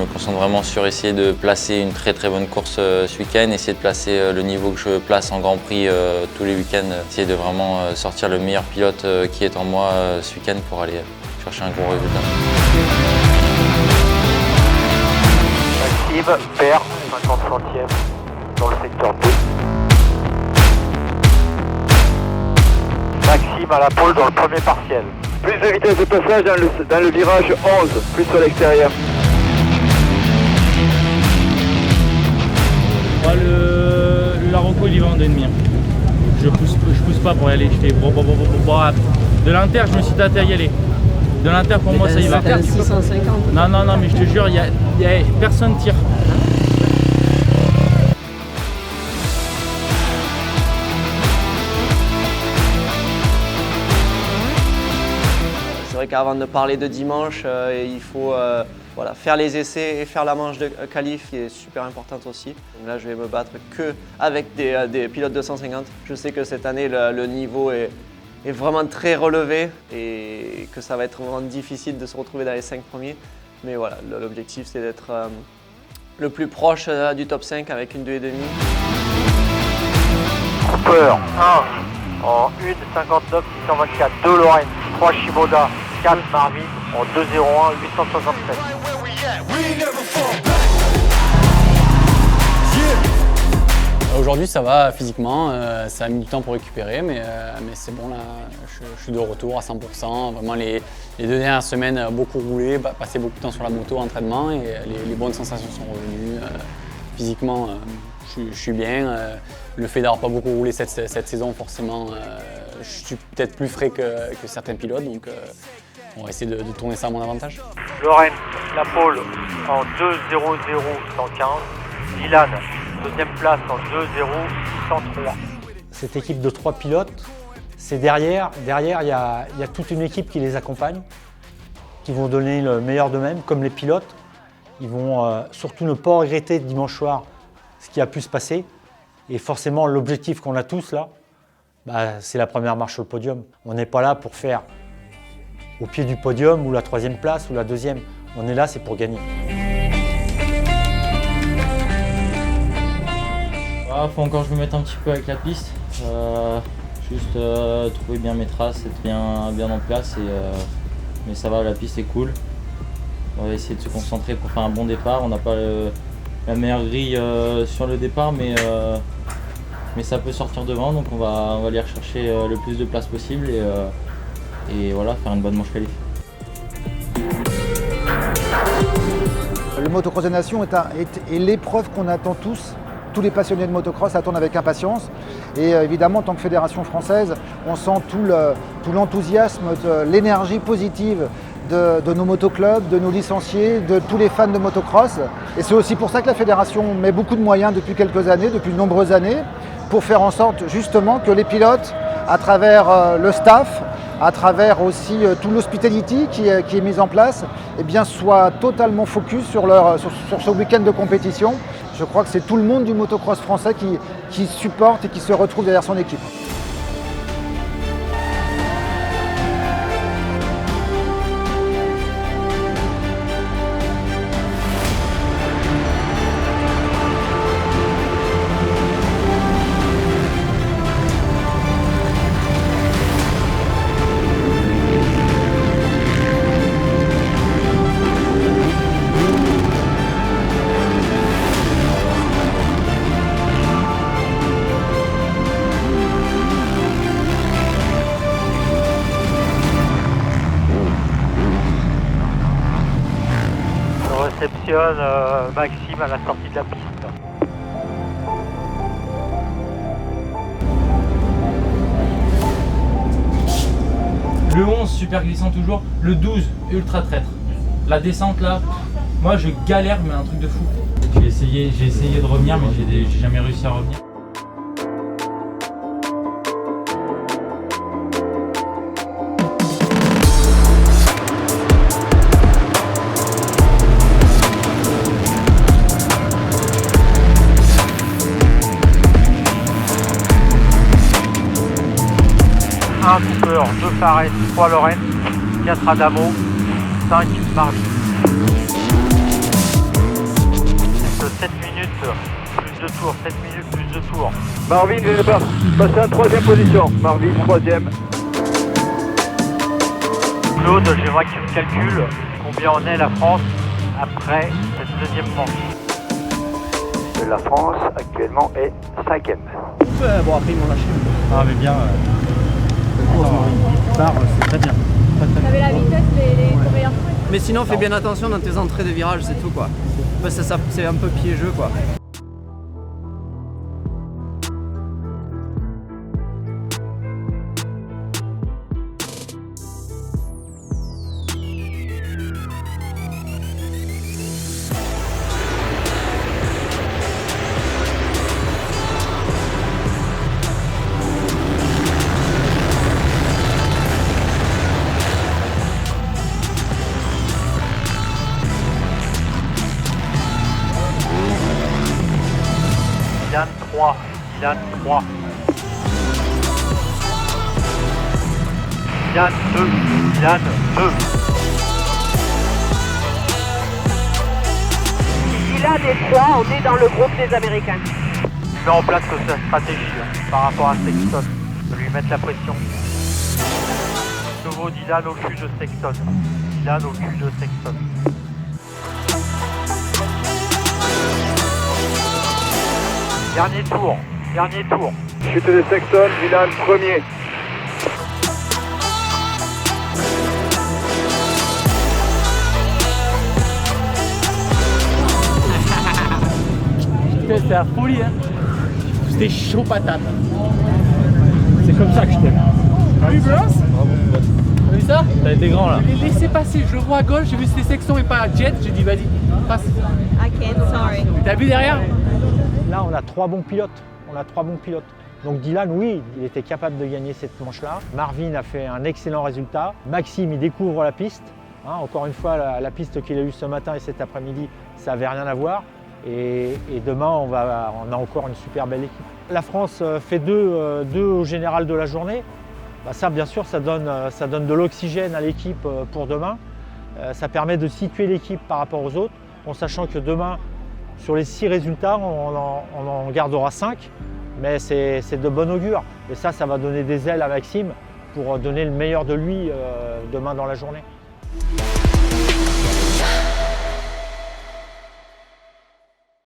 me concentre vraiment sur essayer de placer une très bonne course ce week-end, essayer de placer le niveau que je place en Grand Prix tous les week-ends, essayer de vraiment sortir le meilleur pilote qui est en moi ce week-end pour aller chercher un gros résultat. Maxime perd 50 centièmes dans le secteur 2. Maxime à la pole dans le premier partiel. Plus de vitesse de passage dans le virage 11, plus sur l'extérieur. La Rocco il y va en 2,5. Je pousse pas pour y aller. Je fais de l'inter, je me suis tâté à y aller. De l'inter pour moi ça y va. 650. Non, mais je te jure, personne tire. C'est vrai qu'avant de parler de dimanche, il faut faire les essais et faire la manche de qualif qui est super importante aussi. Donc là, je vais me battre qu'avec des pilotes de 150. Je sais que cette année, le niveau est vraiment très relevé et que ça va être vraiment difficile de se retrouver dans les 5 premiers. Mais voilà, l'objectif, c'est d'être le plus proche du top 5 avec une 2,5. Cooper 1 en 1,59, 624. 2 Lorraine, 3 Shimoda, 4 Marvin en 2,01, 867. Aujourd'hui ça va physiquement, ça a mis du temps pour récupérer mais c'est bon là, je suis de retour à 100%. Vraiment les 2 dernières semaines beaucoup roulé, passé beaucoup de temps sur la moto, entraînement et les bonnes sensations sont revenues. Physiquement je suis bien, le fait d'avoir pas beaucoup roulé cette saison forcément, je suis peut-être plus frais que certains pilotes donc on va essayer de tourner ça à mon avantage. Lorraine, la pole en 2,00, 115. Dylan, deuxième place en 2,0, 103. Cette équipe de 3 pilotes, c'est derrière, il y a toute une équipe qui les accompagne, qui vont donner le meilleur d'eux-mêmes, comme les pilotes. Ils vont surtout ne pas regretter dimanche soir ce qui a pu se passer. Et forcément, l'objectif qu'on a tous là, c'est la première marche sur le podium. On n'est pas là pour faire au pied du podium ou la 3e place ou la 2e. On est là, c'est pour gagner. Il faut encore que je me mette un petit peu avec la piste. Juste trouver bien mes traces, être bien en place. Mais ça va, la piste est cool. On va essayer de se concentrer pour faire un bon départ. On n'a pas la meilleure grille sur le départ, mais ça peut sortir devant. Donc on va aller rechercher le plus de place possible et voilà, faire une bonne manche qualif. Le motocross des nations est l'épreuve qu'on attend tous les passionnés de motocross attendent avec impatience. Et évidemment, en tant que fédération française, on sent tout l'enthousiasme, l'énergie positive de nos motoclubs, de nos licenciés, de tous les fans de motocross. Et c'est aussi pour ça que la fédération met beaucoup de moyens depuis quelques années, depuis de nombreuses années, pour faire en sorte justement que les pilotes, à travers le staff, à travers aussi tout l'hospitality qui est mis en place, soient totalement focus sur ce week-end de compétition. Je crois que c'est tout le monde du motocross français qui supporte et qui se retrouve derrière son équipe. Réceptionne Maxime à la sortie de la piste. Le 11 super glissant toujours, le 12 ultra traître. La descente là, moi je galère mais un truc de fou. J'ai essayé de revenir mais j'ai jamais réussi à revenir. Cooper, 2 Fares, 3 Lorraine, 4 Adamo, 5 Marvin. plus de tours, 7 minutes, plus de tours. Marvin vient de passer en 3e position. Marvin, 3e. Claude, j'aimerais que tu me calcules combien en est la France après cette deuxième manche. La France actuellement est 5e. Bon, après, ils m'ont lâché. Ah mais bien, c'est très bien. T'avais la vitesse, les coréens. Mais sinon, fais bien attention dans tes entrées de virage, c'est tout quoi. Parce que ça, c'est un peu piégeux quoi. Dylan 3, Dylan 3. Dylan 2, Dylan 2. Dylan et 3, on est dans le groupe des Américains. Je mets en place sa stratégie par rapport à Sexton, de lui mettre la pression. Nouveau Dylan au cul de Sexton. Dylan au cul de Sexton. Dernier tour, dernier tour. Chute de Sexton, Dylan 1er. C'était la folie, hein. C'était chaud patate. C'est comme ça que je t'aime. T'as vu Bros? T'as vu ça? T'as été grand là. Je l'ai laissé passer, je le vois à gauche, j'ai vu que c'était Sexton et pas Jet, j'ai dit vas-y, passe. I can't, sorry. T'as vu derrière? Là, on a 3 bons pilotes. Donc Dylan, oui, il était capable de gagner cette manche-là. Marvin a fait un excellent résultat. Maxime, il découvre la piste. Encore une fois, la piste qu'il a eue ce matin et cet après-midi, ça n'avait rien à voir. Et demain, on a encore une super belle équipe. La France fait deux au général de la journée. Ça, bien sûr, ça donne de l'oxygène à l'équipe pour demain. Ça permet de situer l'équipe par rapport aux autres, en sachant que demain, sur les 6 résultats, on en gardera 5, mais c'est de bon augure. Et ça va donner des ailes à Maxime pour donner le meilleur de lui demain dans la journée.